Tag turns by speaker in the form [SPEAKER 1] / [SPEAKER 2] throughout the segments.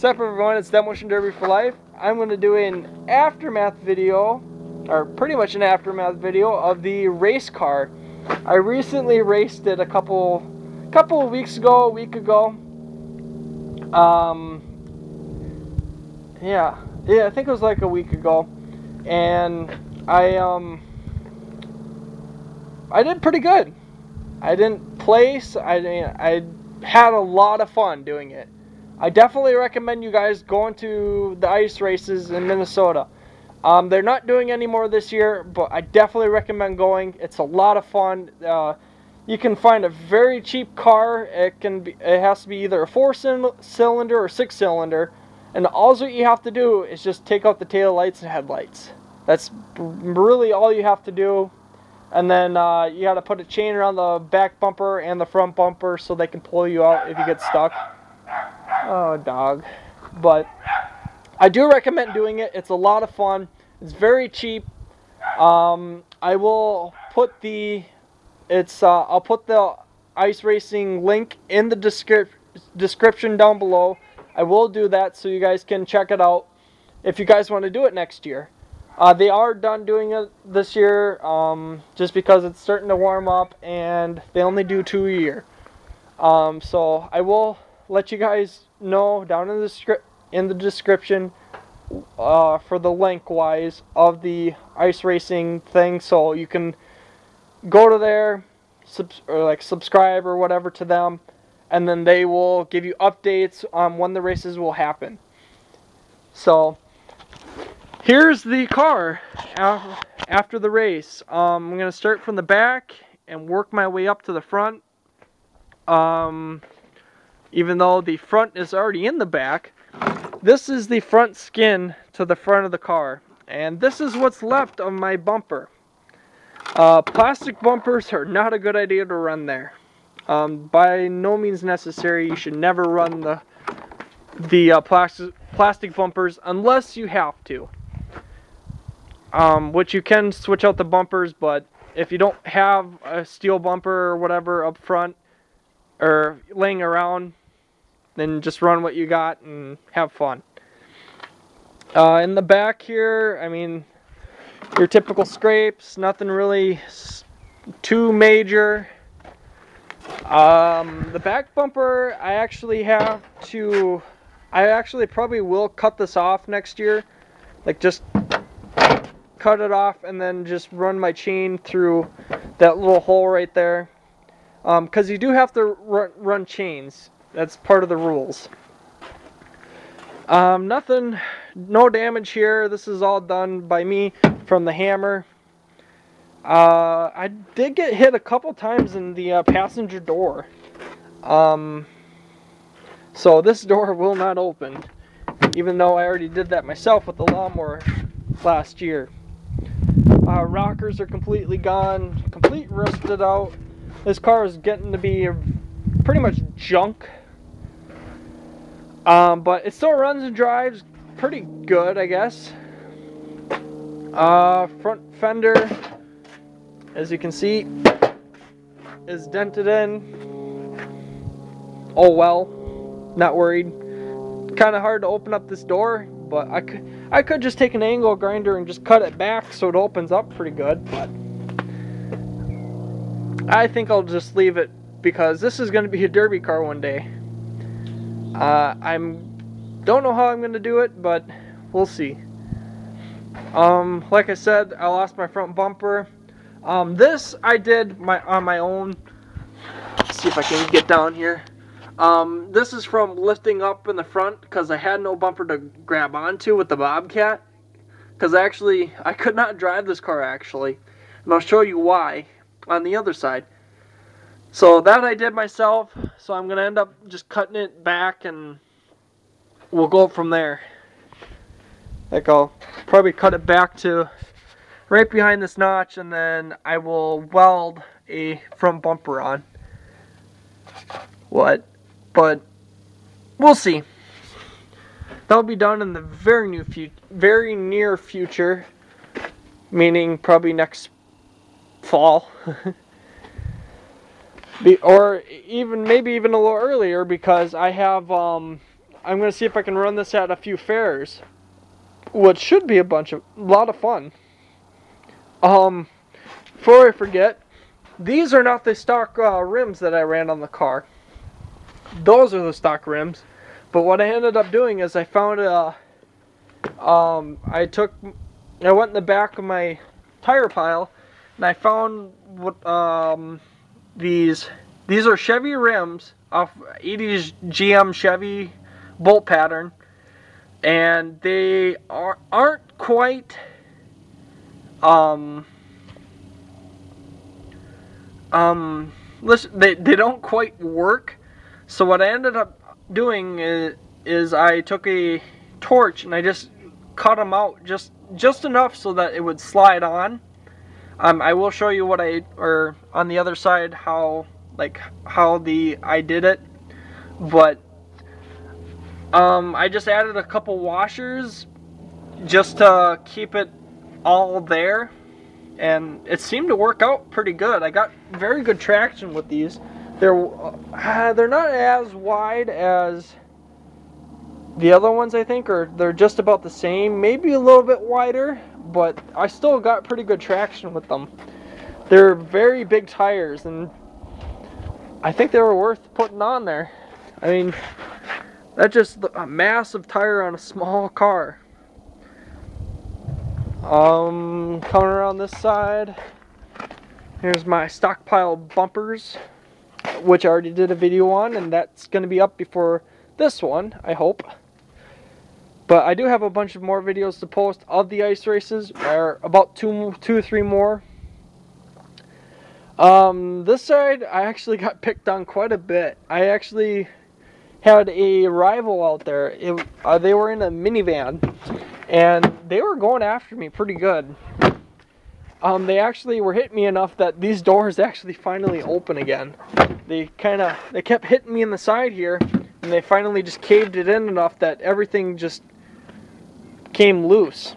[SPEAKER 1] What's up, everyone? It's Demolition Derby for Life. I'm going to do an aftermath video, or pretty much an aftermath video, of the race car. I recently raced it a couple of weeks ago, a week ago. Yeah, I think it was like a week ago, and I did pretty good. I didn't place. I had a lot of fun doing it. I definitely recommend you guys going to the ice races in Minnesota. They're not doing any more this year, but I definitely recommend going. It's a lot of fun. You can find a very cheap car. It has to be either a 4-cylinder or 6-cylinder, and all you have to do is just take out the tail lights and headlights. That's really all you have to do. And then you got to put a chain around the back bumper and the front bumper so they can pull you out if you get stuck. Oh, dog. But I do recommend doing it. It's a lot of fun. It's very cheap. I will put I'll put the ice racing link in the description down below. I will do that so you guys can check it out if you guys want to do it next year. They are done doing it this year just because it's starting to warm up and they only do 2 a year. So I will let you guys know down in the description for the link wise of the ice racing thing, so you can go to there or subscribe or whatever to them, and then they will give you updates on when the races will happen. So here's the car after the race. I'm going to start from the back and work my way up to the front. Even though the front is already in the back, this is the front skin to the front of the car. And this is what's left of my bumper. Plastic bumpers are not a good idea to run there. By no means necessary. You should never run the plastic bumpers unless you have to. Which you can switch out the bumpers, but if you don't have a steel bumper or whatever up front or laying around, then just run what you got and have fun. In the back here, I mean, your typical scrapes, nothing really too major. The back bumper, I actually probably will cut this off next year. Like, just cut it off and then just run my chain through that little hole right there. Because you do have to run chains. That's part of the rules. No damage here. This is all done by me from the hammer. I did get hit a couple times in the passenger door. So this door will not open, even though I already did that myself with the lawnmower last year. Rockers are completely gone, rusted out. This car is getting to be pretty much junk. But it still runs and drives pretty good, I guess. Front fender, as you can see, is dented in. Oh well, not worried. Kind of hard to open up this door, but I could just take an angle grinder and just cut it back so it opens up pretty good, but I think I'll just leave it because this is going to be a derby car one day. Don't know how I'm going to do it, but we'll see. Like I said, I lost my front bumper. This I did on my own. Let's see if I can get down here. This is from lifting up in the front because I had no bumper to grab onto with the Bobcat. Because I could not drive this car actually. And I'll show you why on the other side. So that I did myself. So I'm going to end up just cutting it back and we'll go from there. Like, I'll probably cut it back to right behind this notch, and then I will weld a front bumper on. But we'll see. That'll be done in the very near future, meaning probably next fall. Or maybe even a little earlier, because I have I'm going to see if I can run this at a few fairs, which should be a lot of fun. Before I forget, these are not the stock rims that I ran on the car. Those are the stock rims. But what I ended up doing is I found I went in the back of my tire pile and I found what these are Chevy rims off 80s GM Chevy bolt pattern, and they aren't quite listen, they don't quite work. So what I ended up doing is I took a torch and I just cut them out just enough so that it would slide on. I will show you or on the other side how I did it, but I just added a couple washers just to keep it all there, and it seemed to work out pretty good. I got very good traction with these. They're not as wide as the other ones, I think, or they're just about the same, maybe a little bit wider, but I still got pretty good traction with them. They're very big tires, and I think they were worth putting on there. I mean, that's just a massive tire on a small car. Coming around this side, here's my stockpile bumpers, which I already did a video on, and that's going to be up before this one, I hope. But I do have a bunch of more videos to post of the ice races, or about two or three more. This side, I actually got picked on quite a bit. I actually had a rival out there. They were in a minivan, and they were going after me pretty good. They actually were hitting me enough that these doors actually finally open again. They kept hitting me in the side here, and they finally just caved it in enough that everything just came loose.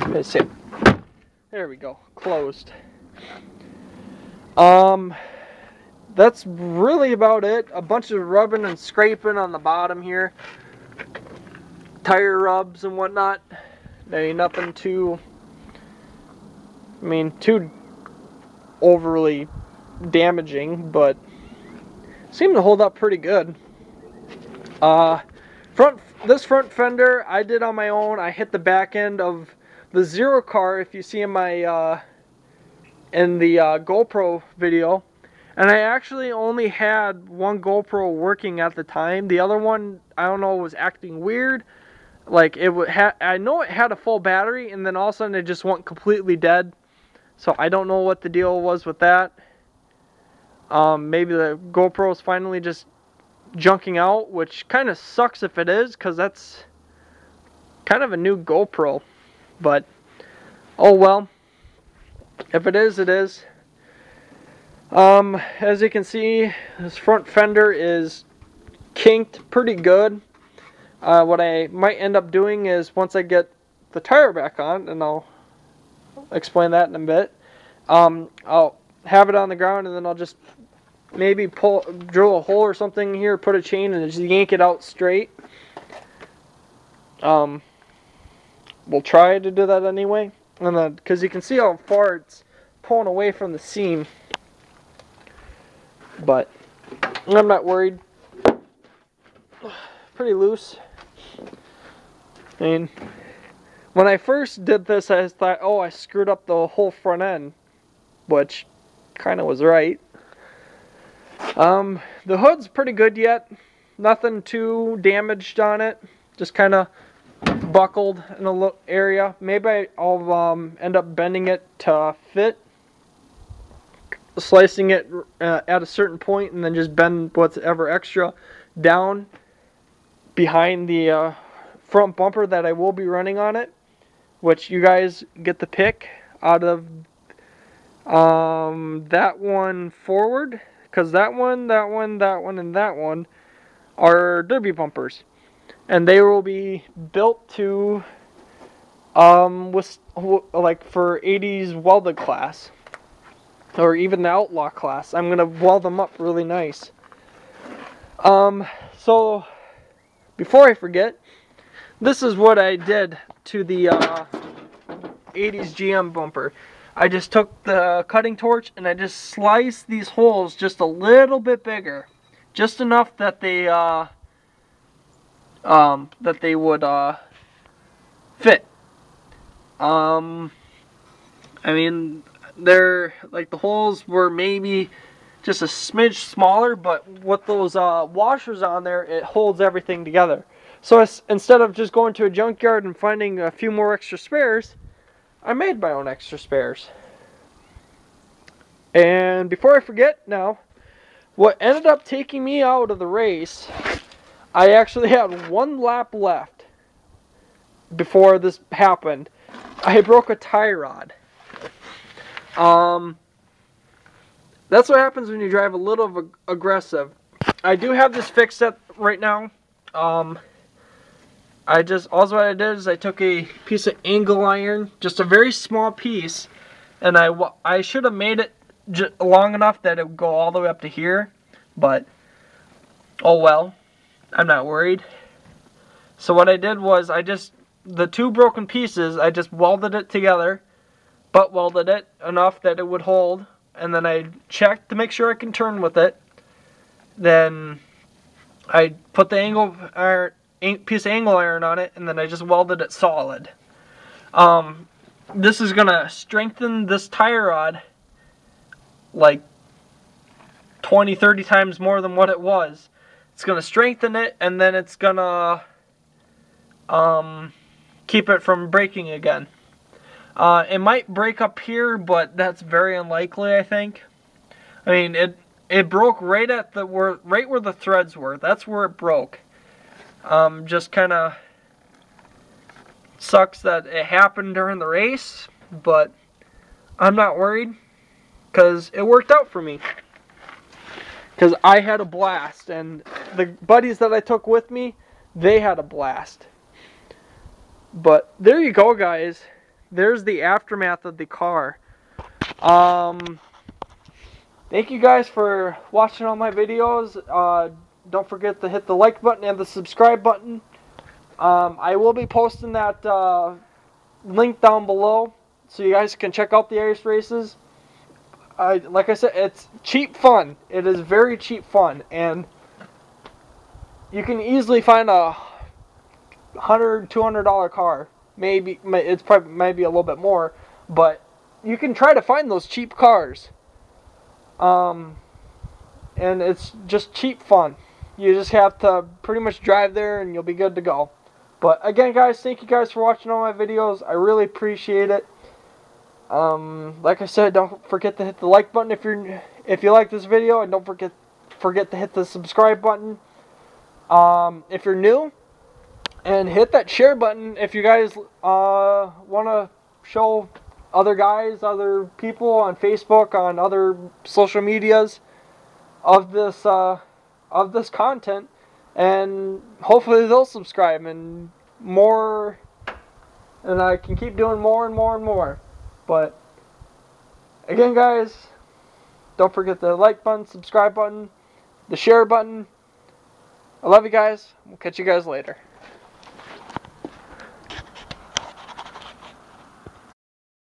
[SPEAKER 1] Let's see. There we go. Closed. That's really about it. A bunch of rubbing and scraping on the bottom here. Tire rubs and whatnot. There ain't nothing too overly damaging, but seemed to hold up pretty good. This front fender I did on my own. I hit the back end of the Zero car, if you see in my in the GoPro video, and I actually only had one GoPro working at the time. The other one, I don't know, was acting weird. Like I know it had a full battery, and then all of a sudden it just went completely dead. So I don't know what the deal was with that. Maybe the GoPro is finally just junking out, which kind of sucks if it is, because that's kind of a new GoPro. But oh well. If it is, it is. As you can see, this front fender is kinked pretty good. What I might end up doing is, once I get the tire back on, and I'll explain that in a bit, I'll have it on the ground, and then I'll just maybe drill a hole or something here, put a chain, and just yank it out straight. We'll try to do that anyway. And then, because you can see how far it's pulling away from the seam. But I'm not worried. Pretty loose. I mean, when I first did this, I thought, oh, I screwed up the whole front end, which kind of was right. The hood's pretty good yet. Nothing too damaged on it. Just kind of buckled in a little area. Maybe I'll end up bending it to fit, slicing it at a certain point, and then just bend whatever extra down behind the front bumper that I will be running on it, which you guys get the pick out of that one forward, because that one, and that one are derby bumpers. And they will be built to, like for 80s welded class, or even the outlaw class. I'm gonna weld them up really nice. So before I forget, this is what I did to the 80s GM bumper. I just took the cutting torch and I just sliced these holes just a little bit bigger, just enough that they would fit. I mean, they're like the holes were maybe just a smidge smaller, but with those washers on there, it holds everything together. So instead of just going to a junkyard and finding a few more extra spares, I made my own extra spares. And before I forget now, what ended up taking me out of the race, I actually had one lap left before this happened. I broke a tie rod. That's what happens when you drive a little aggressive. I do have this fixed up right now. All what I did is I took a piece of angle iron, just a very small piece, and I should have made it long enough that it would go all the way up to here, but oh well, I'm not worried. So what I did was the two broken pieces, I just welded it together, butt welded it enough that it would hold, and then I checked to make sure I can turn with it. Then I put the piece of angle iron on it, and then I just welded it solid. This is gonna strengthen this tie rod like 20-30 times more than what it was. It's gonna strengthen it, and then it's gonna keep it from breaking again. It might break up here, but that's very unlikely, I think. I mean, it broke right at right where the threads were. That's where it broke. Just kind of sucks that it happened during the race, but I'm not worried because it worked out for me. Because I had a blast, and the buddies that I took with me, they had a blast. But there you go, guys. There's the aftermath of the car. Thank you guys for watching all my videos. Don't forget to hit the like button and the subscribe button. I will be posting that link down below so you guys can check out the ice races. Like I said, it's cheap fun. It is very cheap fun, and you can easily find a $100-$200 car. Maybe it's probably maybe a little bit more, but you can try to find those cheap cars. And it's just cheap fun. You just have to pretty much drive there and you'll be good to go. But again, guys, thank you guys for watching all my videos. I really appreciate it. Like I said, don't forget to hit the like button if you like this video, and don't forget to hit the subscribe button if you're new, and hit that share button if you guys want to show other people on Facebook, on other social medias of this content, and hopefully they'll subscribe and more, and I can keep doing more and more and more. But again, guys, don't forget the like button, subscribe button, the share button. I love you guys. We'll catch you guys later.